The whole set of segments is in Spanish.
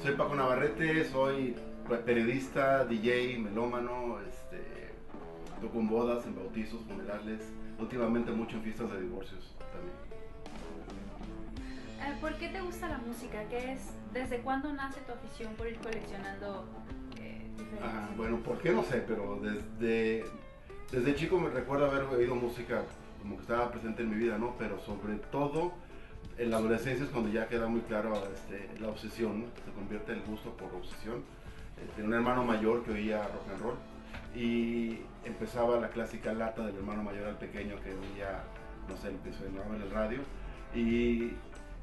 Soy Paco Navarrete, soy periodista, DJ, melómano, toco en bodas, en bautizos, funerales, últimamente mucho en fiestas de divorcios también. ¿Por qué te gusta la música? ¿Desde cuándo nace tu afición por ir coleccionando diferentes? Bueno, ¿por qué? No sé, pero desde chico me recuerdo haber oído música como que estaba presente en mi vida, ¿no? Pero sobre todo en la adolescencia es cuando ya queda muy claro la obsesión, ¿no? Se convierte el gusto por obsesión. Tenía un hermano mayor que oía rock and roll y empezaba la clásica lata del hermano mayor al pequeño que oía, no sé, lo que sonaba en el radio. Y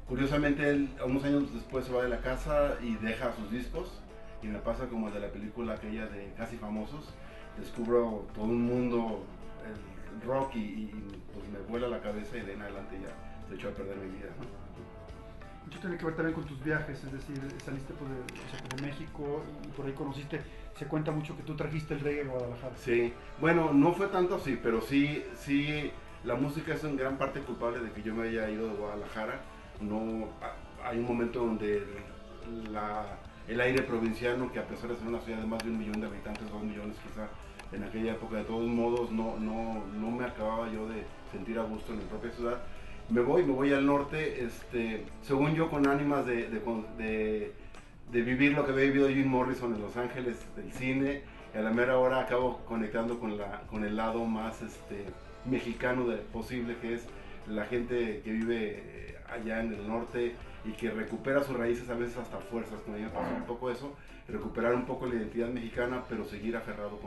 curiosamente él, unos años después, se va de la casa y deja sus discos y me pasa como el de la película aquella de Casi Famosos. Descubro todo un mundo, el rock y pues me vuela la cabeza y de en adelante ya se echó a perder mi vida, ¿no? Mucho tiene que ver también con tus viajes, es decir, saliste pues, de México y por ahí conociste, se cuenta mucho que tú trajiste el reggae a Guadalajara. Sí, bueno, no fue tanto así, pero sí, la música es en gran parte culpable de que yo me haya ido de Guadalajara. No, hay un momento donde el aire provinciano, que a pesar de ser una ciudad de más de 1 millón de habitantes, 2 millones quizá, en aquella época de todos modos no me acababa yo de sentir a gusto en mi propia ciudad. Me voy al norte, según yo con ánimas de vivir lo que había vivido Jim Morrison en Los Ángeles del cine, y a la mera hora acabo conectando con el lado más mexicano posible, que es la gente que vive allá en el norte y que recupera sus raíces a veces hasta fuerzas. Con ella pasó un poco eso, recuperar un poco la identidad mexicana, pero seguir aferrado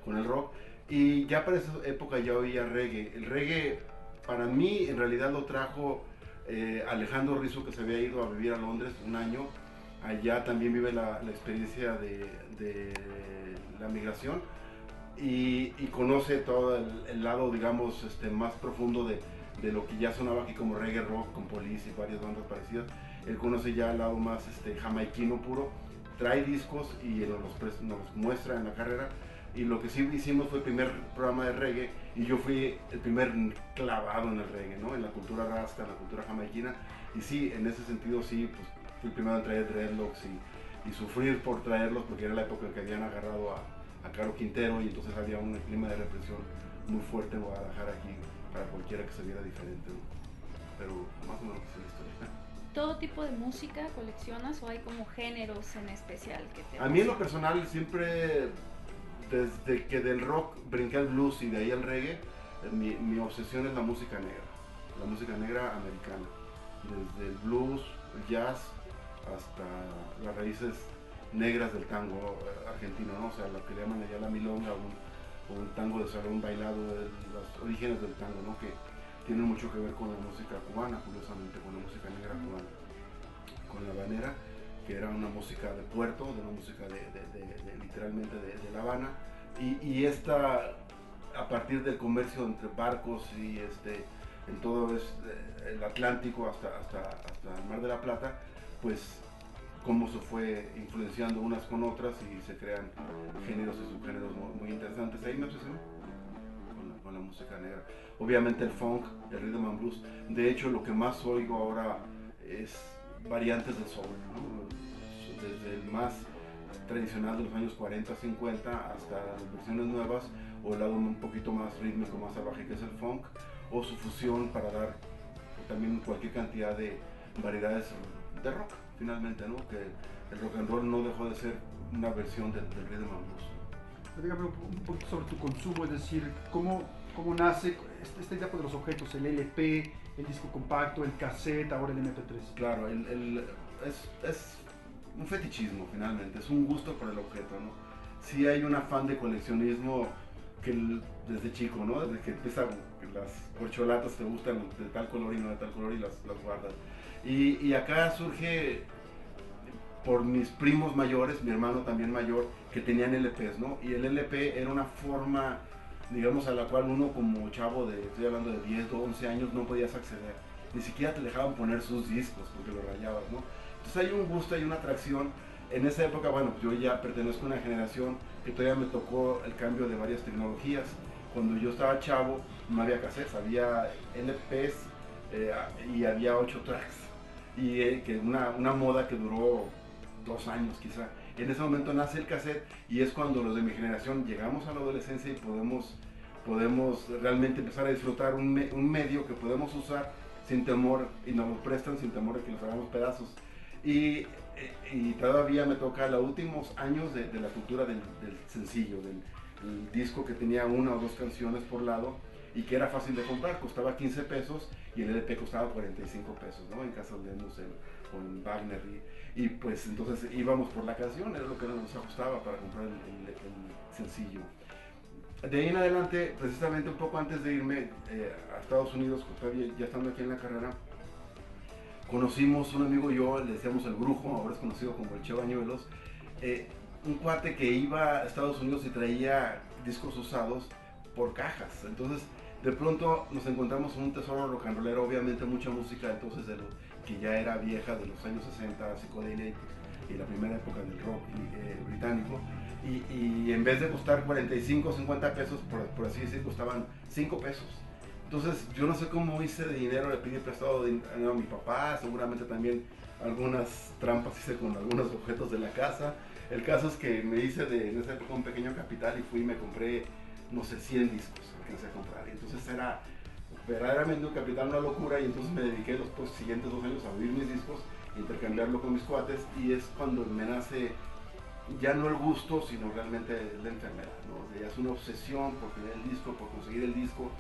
con el rock. Y ya para esa época ya oía reggae. El reggae para mí en realidad lo trajo Alejandro Rizzo, que se había ido a vivir a Londres un año. Allá también vive la experiencia de la migración y conoce todo el lado, digamos, más profundo de lo que ya sonaba aquí como reggae rock con Police y varias bandas parecidas. Él conoce ya el lado más jamaiquino puro, trae discos y nos muestra en la carrera. Y lo que sí hicimos fue el primer programa de reggae y yo fui el primer clavado en el reggae, ¿no? En la cultura rasta, en la cultura jamaiquina. Y sí, en ese sentido sí, pues fui el primero en traer dreadlocks y sufrir por traerlos, porque era la época en que habían agarrado a Caro Quintero y entonces había un clima de represión muy fuerte en Guadalajara aquí para cualquiera que se viera diferente, ¿no? Pero más o menos es la historia. ¿Todo tipo de música coleccionas o hay como géneros en especial que te A mí en lo gustan? personal siempre, desde que del rock brinqué al blues y de ahí al reggae, mi obsesión es la música negra americana. Desde el blues, el jazz, hasta las raíces negras del tango argentino, ¿no? O sea, lo que le llaman allá la milonga o un tango de salón bailado, los orígenes del tango, ¿no? Que tienen mucho que ver con la música cubana, curiosamente, con la música negra cubana, con la habanera, que era una música de puerto, de una música literalmente de La Habana, y esta, a partir del comercio entre barcos y en todo el Atlántico hasta el Mar de la Plata, pues cómo se fue influenciando unas con otras y se crean géneros y subgéneros muy interesantes. Ahí me obsesioné con la música negra. Obviamente el funk, el rhythm and blues. De hecho, lo que más oigo ahora es variantes del soul, ¿no? Desde el más tradicional de los años 40, 50 hasta las versiones nuevas, o el lado un poquito más rítmico, más salvaje, que es el funk, o su fusión para dar también cualquier cantidad de variedades de rock, finalmente, ¿no? Que el rock and roll no dejó de ser una versión del rhythm and blues. Dígame un poquito sobre tu consumo, es decir, cómo nace esta idea de los objetos, el LP, el disco compacto, el cassette, ahora el MP3. Claro, es un fetichismo finalmente, es un gusto por el objeto, ¿no? Sí hay un afán de coleccionismo que desde chico, ¿no? Desde que empieza, las corcholatas te gustan de tal color y no de tal color y las guardas. Y acá surge por mis primos mayores, mi hermano también mayor, que tenían LPs, ¿no? Y el LP era una forma, digamos, a la cual uno como chavo estoy hablando de 10 o 11 años, no podías acceder. Ni siquiera te dejaban poner sus discos porque lo rayabas, ¿no? Entonces hay un gusto, hay una atracción. En esa época, bueno, yo ya pertenezco a una generación que todavía me tocó el cambio de varias tecnologías. Cuando yo estaba chavo no había cassettes, había LPs y había 8 tracks. Y que una moda que duró 2 años quizá. En ese momento nace el cassette y es cuando los de mi generación llegamos a la adolescencia y podemos realmente empezar a disfrutar un medio que podemos usar sin temor y nos lo prestan sin temor de que nos hagamos pedazos. Y todavía me toca los últimos años de la cultura del sencillo, del disco que tenía 1 o 2 canciones por lado y que era fácil de comprar, costaba 15 pesos y el LP costaba 45 pesos, ¿no? En Casa de Lemus con Wagner y pues entonces íbamos por la canción, era lo que nos ajustaba para comprar el sencillo. De ahí en adelante, precisamente un poco antes de irme a Estados Unidos, todavía ya estando aquí en la carrera, conocimos un amigo y yo, le decíamos el Brujo, ahora es conocido como el Che Bañuelos, un cuate que iba a Estados Unidos y traía discos usados por cajas. Entonces, de pronto nos encontramos un tesoro rock and rollero, obviamente mucha música entonces de lo que ya era vieja, de los años 60, psicodelia y la primera época del rock británico. Y en vez de costar 45 o 50 pesos, por así decir, costaban 5 pesos. Entonces yo no sé cómo hice de dinero, le pedí prestado a mi papá, seguramente también algunas trampas hice con algunos objetos de la casa. El caso es que me hice en esa época un pequeño capital y fui y me compré, no sé, 100 discos, alcancé a comprar. Y entonces era verdaderamente un capital, una locura, y entonces me dediqué los siguientes 2 años a abrir mis discos, intercambiarlo con mis cuates, y es cuando me nace ya no el gusto, sino realmente la enfermedad, ¿no? Ya es una obsesión por tener el disco, por conseguir el disco.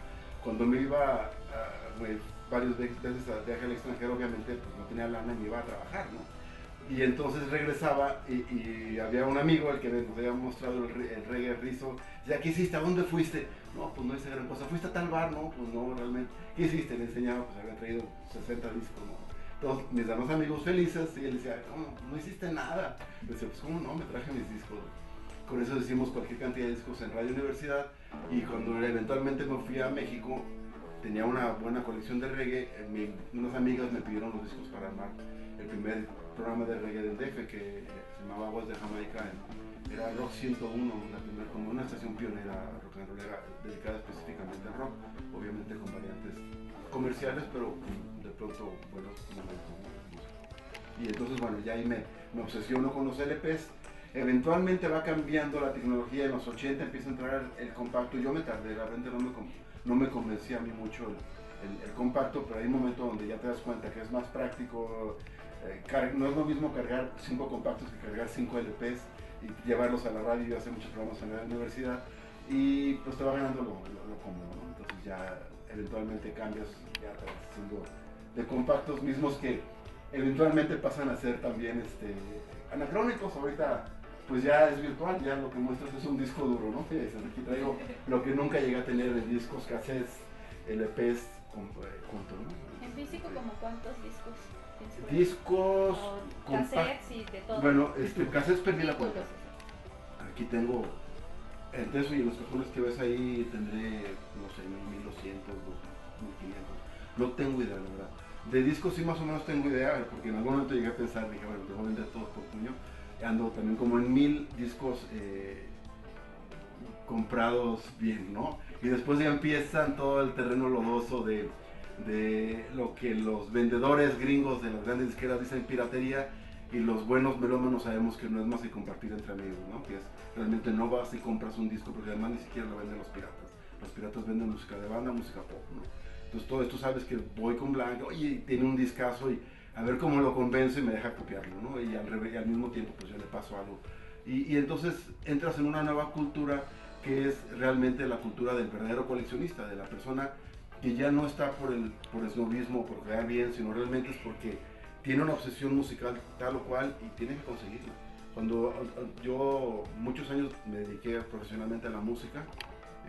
Cuando me iba varias veces a viaje al extranjero, obviamente pues no tenía lana y me iba a trabajar, ¿no? Y entonces regresaba y había un amigo al que nos había mostrado el reggae rizo. Ya, ¿qué hiciste? ¿A dónde fuiste? No, pues no hice gran cosa. ¿Fuiste a tal bar? No, pues no, realmente. ¿Qué hiciste? Le enseñaba, pues había traído 60 discos, ¿no? Todos mis demás amigos felices, y él decía, ¿cómo? No hiciste nada. Le decía, pues ¿cómo no? Me traje mis discos. Con eso hicimos cualquier cantidad de discos en Radio Universidad, y cuando eventualmente me fui a México, tenía una buena colección de reggae. Unas amigas me pidieron los discos para armar el primer programa de reggae del DF, que se llamaba Voz de Jamaica, era Rock 101, como una estación pionera rock and rollera dedicada específicamente al rock, obviamente con variantes comerciales, pero de pronto buenos momentos. Y entonces bueno, ya ahí me obsesiono con los LPs. Eventualmente va cambiando la tecnología, en los 80 empieza a entrar el compacto. Yo me tardé, realmente no me convencía a mí mucho el compacto, pero hay un momento donde ya te das cuenta que es más práctico. No es lo mismo cargar 5 compactos que cargar 5 LPs y llevarlos a la radio. Yo hace muchos programas en la universidad y pues te va ganando lo cómodo, ¿no? Entonces ya eventualmente cambias, ya estás haciendo de compactos mismos que eventualmente pasan a ser también anacrónicos. Ahorita pues ya es virtual, ya lo que muestras es un disco duro, ¿no? Aquí traigo lo que nunca llegué a tener en discos, cassettes, LPs juntos, ¿no? ¿En físico como cuántos discos? Discos, cassettes y de todo. Bueno, cassettes perdí la cuenta. Aquí tengo, entre eso y los cajones que ves ahí tendré, no sé, 1200, 2500. No tengo idea, la verdad. De discos sí más o menos tengo idea, porque en algún momento llegué a pensar, dije, bueno, tengo que vender todos por puño. Ando también como en 1000 discos comprados bien, ¿no? Y después ya empiezan todo el terreno lodoso de lo que los vendedores gringos de las grandes disqueras dicen piratería, y los buenos melómanos sabemos que no es más que compartir entre amigos, ¿no? Que es, realmente no vas y compras un disco, porque además ni siquiera lo venden los piratas. Los piratas venden música de banda, música pop, ¿no? Entonces todo esto sabes que voy con Blanca, oye, tiene un discazo, y a ver cómo lo convence y me deja copiarlo, ¿no? Y al mismo tiempo pues ya le paso algo. Y entonces entras en una nueva cultura que es realmente la cultura del verdadero coleccionista, de la persona que ya no está por esnobismo, por quedar bien, sino realmente es porque tiene una obsesión musical tal o cual y tiene que conseguirla. Cuando yo muchos años me dediqué profesionalmente a la música,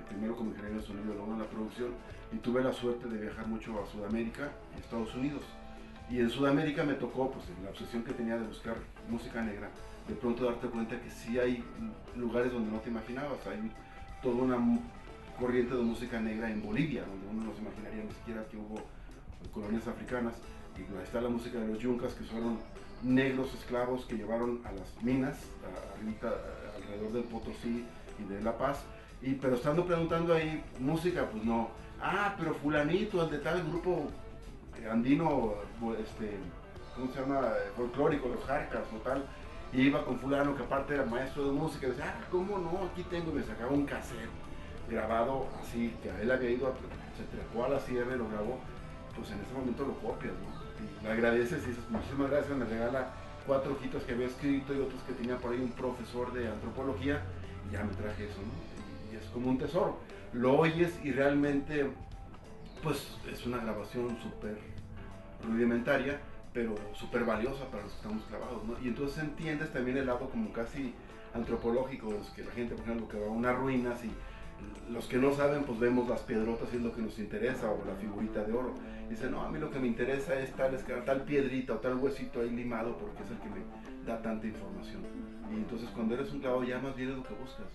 primero como ingeniero de sonido, luego en la producción, y tuve la suerte de viajar mucho a Sudamérica y Estados Unidos. Y en Sudamérica me tocó, pues en la obsesión que tenía de buscar música negra, de pronto darte cuenta que sí hay lugares donde no te imaginabas. Hay toda una corriente de música negra en Bolivia, donde uno no se imaginaría ni siquiera que hubo colonias africanas. Y ahí está la música de los yuncas, que fueron negros esclavos que llevaron a las minas alrededor del Potosí y de La Paz. Pero estando preguntando ahí música, pues no. Ah, pero fulanito, el de tal grupo andino, ¿cómo se llama? Folclórico, los jarcas o tal. Y iba con fulano que aparte era maestro de música y decía, ah, ¿cómo no? Aquí tengo, y me sacaba un cassette grabado así, que él había ido, se trepó a la sierra y lo grabó, pues en ese momento lo copias, ¿no? Y le agradeces y dices, muchísimas gracias, me regala 4 hojitas que había escrito y otros que tenía por ahí un profesor de antropología, y ya me traje eso, ¿no? Y es como un tesoro. Lo oyes y realmente, pues es una grabación súper rudimentaria, pero súper valiosa para los que estamos clavados, ¿no? Y entonces entiendes también el lado como casi antropológico, es que la gente, por ejemplo, que va a unas ruinas y los que no saben, pues vemos las piedrotas y es lo que nos interesa, o la figurita de oro. Dice, no, a mí lo que me interesa es tal piedrita o tal huesito ahí limado porque es el que me da tanta información. Y entonces cuando eres un clavado ya más bien es lo que buscas,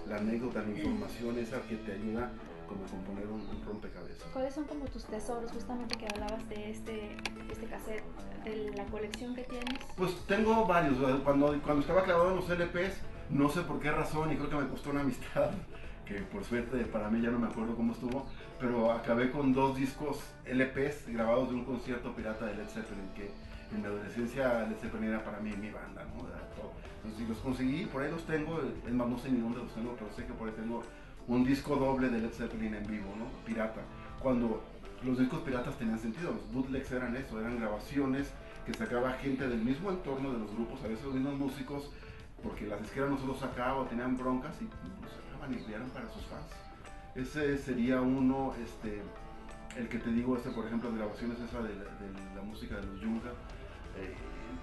la anécdota, la información esa que te ayuda como a componer un rompecabezas. ¿Cuáles son como tus tesoros, justamente que hablabas de este cassette, de la colección que tienes? Pues tengo varios. Cuando estaba clavado en los LPs, no sé por qué razón, y creo que me costó una amistad, que por suerte para mí ya no me acuerdo cómo estuvo, pero acabé con 2 discos LPs grabados de un concierto pirata de Led Zeppelin, que en mi adolescencia Led Zeppelin era para mí mi banda, ¿no? Era todo. Entonces los conseguí, por ahí los tengo, es más, no sé ni dónde los tengo, pero sé que por ahí tengo un disco doble de Led Zeppelin en vivo, ¿no? Pirata. Cuando los discos piratas tenían sentido, los bootlegs eran eso, eran grabaciones que sacaba gente del mismo entorno de los grupos, a veces los mismos músicos, porque las disqueras no se los sacaba o tenían broncas y los sacaban y eran para sus fans. Ese sería uno, el que te digo, por ejemplo, de grabaciones esa de la música de los Yunga.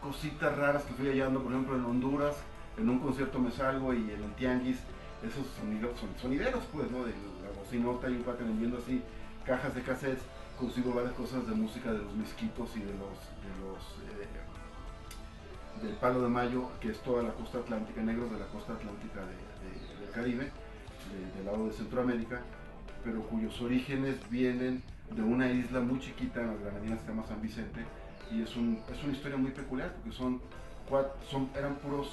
Cositas raras que fui hallando, por ejemplo, en Honduras, en un concierto me salgo y en el tianguis, esos sonideros, pues, ¿no? De la bocinota y un cuate vendiendo así cajas de cassettes, consigo varias cosas de música de los Misquitos y del Palo de Mayo, que es toda la costa atlántica, negros de la costa atlántica del Caribe, del lado de Centroamérica, pero cuyos orígenes vienen de una isla muy chiquita en las Granadinas que se llama San Vicente, y es una historia muy peculiar, porque eran puros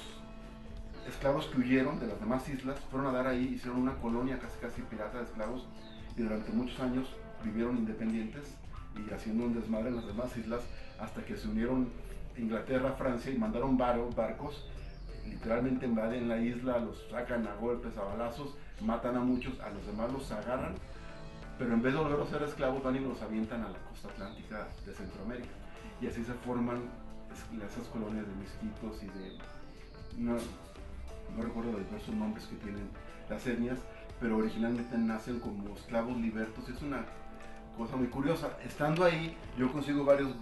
esclavos que huyeron de las demás islas, fueron a dar ahí, hicieron una colonia casi pirata de esclavos, y durante muchos años vivieron independientes y haciendo un desmadre en las demás islas, hasta que se unieron Inglaterra, Francia y mandaron barcos, literalmente invaden la isla, los sacan a golpes, a balazos, matan a muchos, a los demás los agarran, pero en vez de volver a ser esclavos van y los avientan a la costa atlántica de Centroamérica, y así se forman esas colonias de misquitos y de, no recuerdo los diversos nombres que tienen las etnias, pero originalmente nacen como esclavos libertos. Es una cosa muy curiosa. Estando ahí, yo consigo varios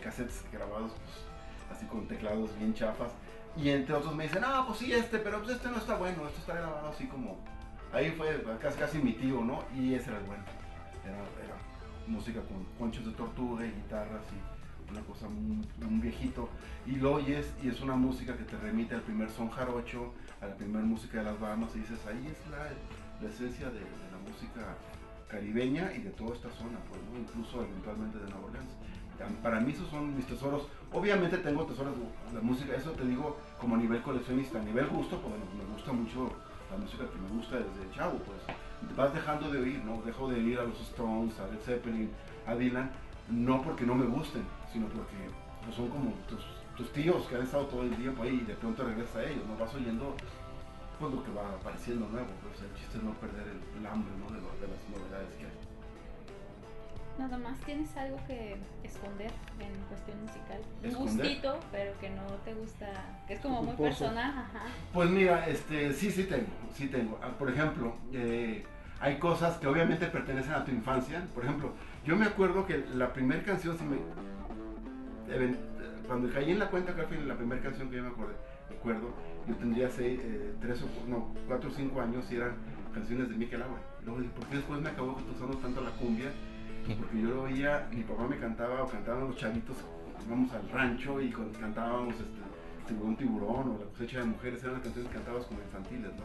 cassettes grabados, pues, así con teclados bien chafas, y entre otros me dicen, ah, pues sí, pero pues no está bueno, esto está grabado así como, ahí fue casi mi tío, ¿no? Y ese era el bueno. Era música con conchos de tortuga y guitarras y una cosa muy viejito, y lo oyes y es una música que te remite al primer son jarocho, a la primera música de las Bahamas, y dices, ahí es la esencia de la música caribeña y de toda esta zona, pues, ¿no? Incluso eventualmente de Nueva Orleans. Para mí esos son mis tesoros. Obviamente tengo tesoros de la música, eso te digo como a nivel coleccionista. A nivel gusto, pues bueno, me gusta mucho la música que me gusta desde chavo, pues vas dejando de oír, ¿no? Dejo de oír a los Stones, a Led Zeppelin, a Dylan, no porque no me gusten, sino porque pues, son como tus tíos que han estado todo el tiempo ahí y de pronto regresas a ellos, ¿no? Vas oyendo pues lo que va apareciendo nuevo, pues el chiste es no perder el hambre, ¿no? de las novedades que hay. Nada más, ¿tienes algo que esconder en cuestión musical? Un ¿Esconder? gustito, pero que no te gusta, que es como muy Culposo. personal, ajá. Pues mira, sí tengo. Por ejemplo, hay cosas que obviamente pertenecen a tu infancia. Por ejemplo, yo me acuerdo que la primera canción, cuando caí en la cuenta que fue la primera canción que yo me acuerdo, yo tendría 4 o 5 años y eran canciones de Miquel Agüe. Luego dije, ¿por qué después me acabó gustando tanto la cumbia? Porque yo lo oía, mi papá me cantaba o cantaban los chavitos, íbamos al rancho y cantábamos Tiburón Tiburón o La Cosecha de Mujeres, eran las canciones que cantabas como infantiles, ¿no?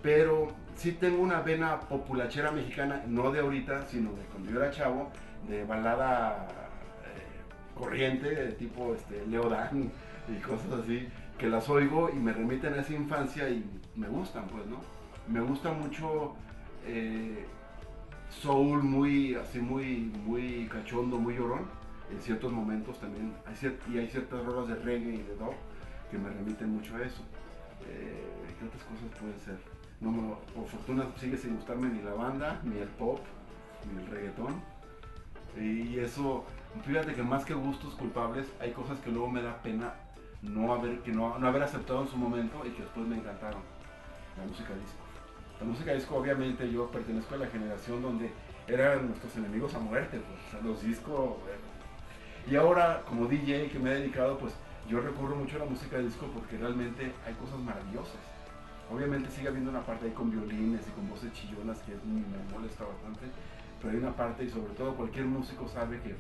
Pero sí tengo una vena populachera mexicana, no de ahorita, sino de cuando yo era chavo, de balada corriente, de tipo Leo Dan y cosas así, que las oigo y me remiten a esa infancia y me gustan, pues, ¿no? Me gusta mucho soul muy cachondo, muy llorón, en ciertos momentos también, hay ciertas rolas de reggae y de dub que me remiten mucho a eso. ¿Qué otras cosas pueden ser? No, por fortuna sigue sin gustarme ni la banda, ni el pop, ni el reggaetón. Y eso, fíjate que más que gustos culpables, hay cosas que luego me da pena no haber aceptado en su momento y que después me encantaron. La música disco. La música disco, obviamente, yo pertenezco a la generación donde eran nuestros enemigos a muerte, pues, o sea, los discos. Y ahora, como DJ que me he dedicado, pues yo recurro mucho a la música disco porque realmente hay cosas maravillosas. Obviamente sigue habiendo una parte ahí con violines y con voces chillonas que me molesta bastante, pero hay una parte, y sobre todo cualquier músico sabe que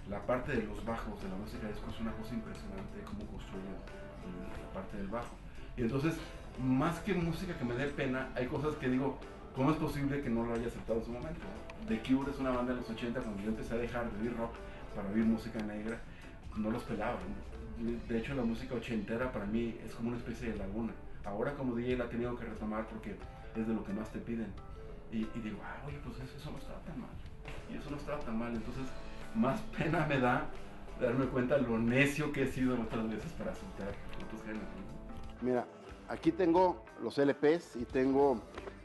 la parte de los bajos de la música disco es una cosa impresionante, cómo construyen la parte del bajo. Y entonces, más que música que me dé pena, hay cosas que digo, ¿cómo es posible que no lo haya aceptado en su momento? The Cure es una banda de los 80, cuando yo empecé a dejar de oír rock para oír música negra, no los pelaba. De hecho, la música ochentera para mí es como una especie de laguna. Ahora como DJ la he tenido que retomar porque es de lo que más te piden. Y digo, oye, pues eso no estaba tan mal. Y eso no estaba tan mal. Entonces, más pena me da darme cuenta lo necio que he sido otras veces para aceptar otros géneros. Mira, aquí tengo los LPs y tengo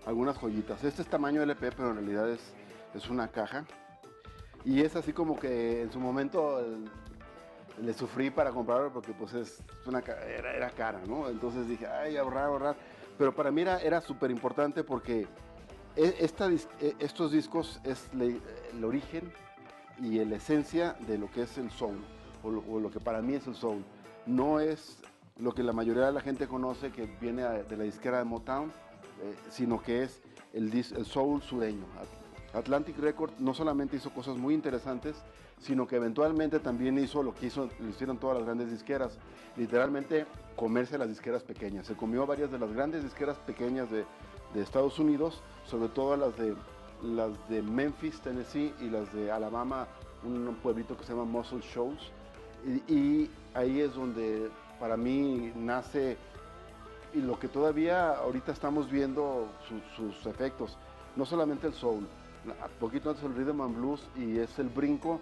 algunas joyitas. Este es tamaño LP, pero en realidad es una caja. Y es así como que en su momento le sufrí para comprarlo porque pues era cara, ¿no? Entonces dije, ahorrar. Pero para mí era súper importante porque estos discos es el origen y la esencia de lo que es el soul, o lo que para mí es el soul. No es lo que la mayoría de la gente conoce, que viene de la disquera de Motown, sino que es el soul sureño. Atlantic Records no solamente hizo cosas muy interesantes, sino que eventualmente también hizo lo que lo hicieron todas las grandes disqueras, literalmente comerse las disqueras pequeñas. Se comió varias de las grandes disqueras pequeñas de Estados Unidos, sobre todo las de Memphis, Tennessee, y las de Alabama, un pueblito que se llama Muscle Shoals, y ahí es donde para mí nace, y lo que todavía ahorita estamos viendo sus efectos, no solamente el soul, poquito antes el rhythm and blues, y es el brinco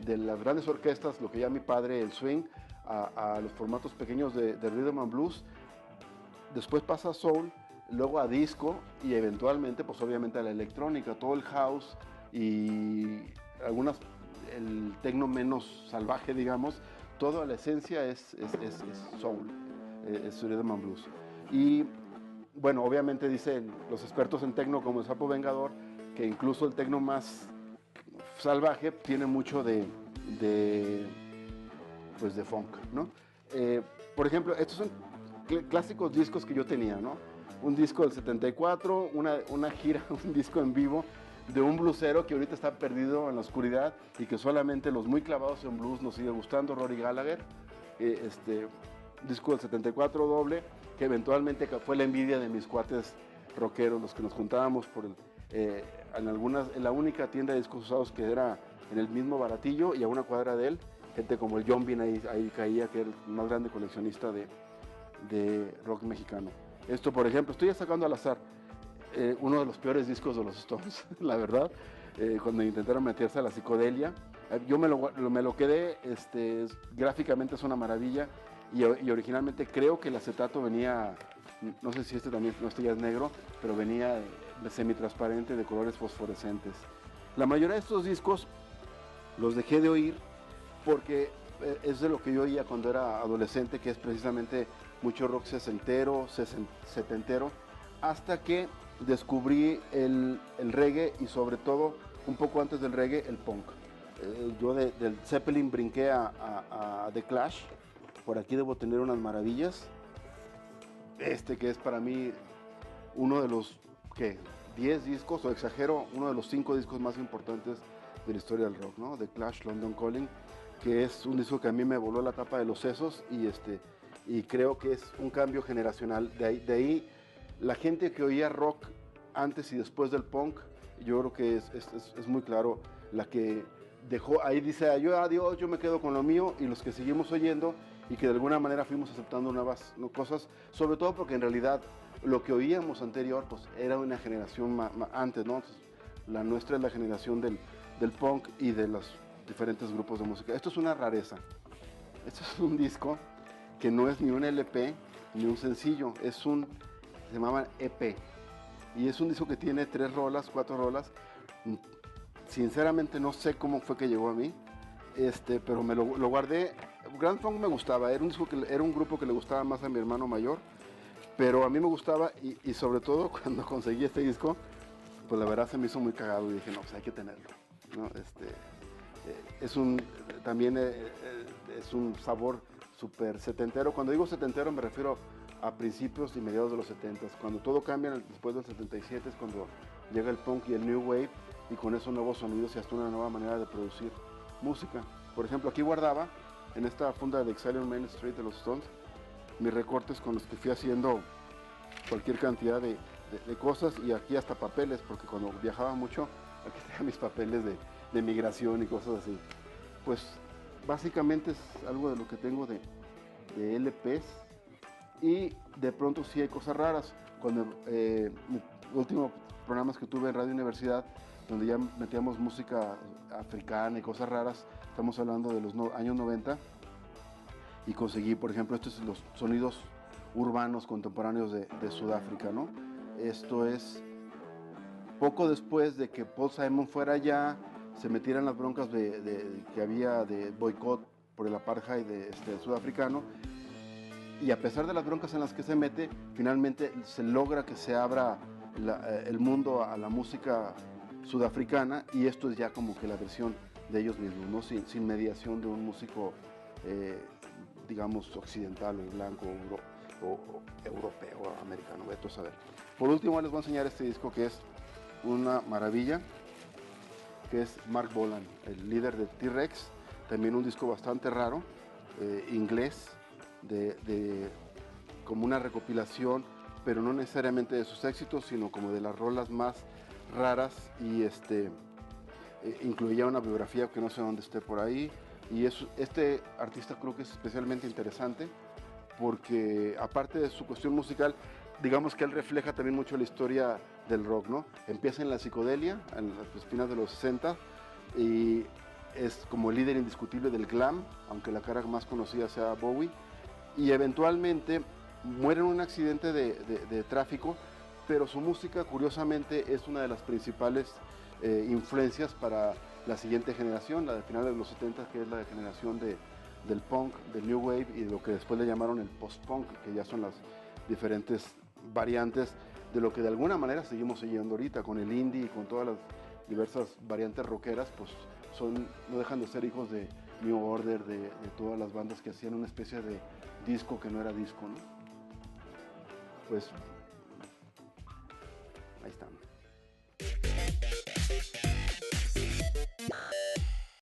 de las grandes orquestas, lo que llama mi padre el swing, a los formatos pequeños de rhythm and blues. Después pasa a soul, luego a disco, y eventualmente pues obviamente a la electrónica, todo el house y el techno menos salvaje, digamos. Toda la esencia es soul, es rhythm and blues. Y bueno, obviamente dicen los expertos en techno como el Sapo Vengador que incluso el techno más salvaje tiene mucho de funk, ¿no? Por ejemplo, estos son clásicos discos que yo tenía, ¿no? Un disco del 74, una gira, un disco en vivo de un bluesero que ahorita está perdido en la oscuridad y que solamente los muy clavados en blues nos sigue gustando, Rory Gallagher. Disco del 74 doble, que eventualmente fue la envidia de mis cuates rockeros, los que nos juntábamos en la única tienda de discos usados que era en el mismo Baratillo, y a una cuadra de él, gente como el John Bean ahí caía, que era el más grande coleccionista de rock mexicano. Esto, por ejemplo, estoy sacando al azar uno de los peores discos de los Stones, la verdad, cuando intentaron meterse a la psicodelia. Yo me lo quedé, gráficamente es una maravilla, y originalmente creo que el acetato venía, no sé si este también, no, este ya es negro, pero venía semitransparente de colores fosforescentes. La mayoría de estos discos los dejé de oír porque es de lo que yo oía cuando era adolescente, que es precisamente mucho rock sesentero, setentero, hasta que descubrí el reggae, y sobre todo, un poco antes del reggae, el punk. Yo del Zeppelin brinqué a The Clash. Por aquí debo tener unas maravillas. Que es para mí uno de los 10 discos, o exagero, uno de los 5 discos más importantes de la historia del rock, ¿no? The Clash, London Calling, que es un disco que a mí me voló la tapa de los sesos, y creo que es un cambio generacional. De ahí la gente que oía rock antes y después del punk, yo creo que es muy claro la que dejó, ahí dice, yo adiós, yo me quedo con lo mío, y los que seguimos oyendo, y que de alguna manera fuimos aceptando nuevas cosas, sobre todo porque en realidad lo que oíamos anterior pues era una generación antes, ¿no? Entonces, la nuestra es la generación del punk y de los diferentes grupos de música. Esto es una rareza. Esto es un disco que no es ni un LP ni un sencillo, se llama EP. Y es un disco que tiene 3 rolas, 4 rolas. Sinceramente no sé cómo fue que llegó a mí, pero me lo guardé. Grand Funk me gustaba, era un grupo que le gustaba más a mi hermano mayor, pero a mí me gustaba y sobre todo cuando conseguí este disco, pues la verdad se me hizo muy cagado y dije, no, pues hay que tenerlo, ¿no? También es un sabor súper setentero. Cuando digo setentero me refiero a principios y mediados de los 70s. Cuando todo cambia después del 77 es cuando llega el punk y el new wave, y con esos nuevos sonidos y hasta una nueva manera de producir música. Por ejemplo, aquí guardaba, en esta funda de Exile on Main Street de los Stones, mis recortes con los que fui haciendo cualquier cantidad de cosas, y aquí hasta papeles, porque cuando viajaba mucho, aquí estaban mis papeles de migración y cosas así. Pues básicamente es algo de lo que tengo de LPs, y de pronto sí hay cosas raras. Cuando mis últimos programas que tuve en Radio Universidad, donde ya metíamos música africana y cosas raras, estamos hablando de los años 90, y conseguí, por ejemplo, estos son los sonidos urbanos contemporáneos de Sudáfrica, ¿no? Esto es poco después de que Paul Simon fuera allá, se metieran las broncas que había de boicot por el apartheid sudafricano, y a pesar de las broncas en las que se mete, finalmente se logra que se abra el mundo a la música sudafricana, y esto es ya como que la versión de ellos mismos, ¿no? Sin mediación de un músico, digamos, occidental o blanco o europeo o americano, vete a saber. Por último les voy a enseñar este disco que es una maravilla, que es Mark Bolan, el líder de T-Rex, también un disco bastante raro, inglés, como una recopilación, pero no necesariamente de sus éxitos, sino como de las rolas más raras, y incluía una biografía que no sé dónde esté por ahí, y este artista creo que es especialmente interesante porque aparte de su cuestión musical, digamos que él refleja también mucho la historia del rock, ¿no? Empieza en la psicodelia, en las finales de los 60, y es como el líder indiscutible del glam, aunque la cara más conocida sea Bowie, y eventualmente muere en un accidente de tráfico, pero su música curiosamente es una de las principales influencias para la siguiente generación, la de finales de los 70, que es la generación del punk, del new wave, y de lo que después le llamaron el post-punk, que ya son las diferentes variantes de lo que de alguna manera seguimos siguiendo ahorita con el indie y con todas las diversas variantes rockeras, pues no dejan de ser hijos de New Order, de todas las bandas que hacían una especie de disco que no era disco, ¿no? Pues ahí están.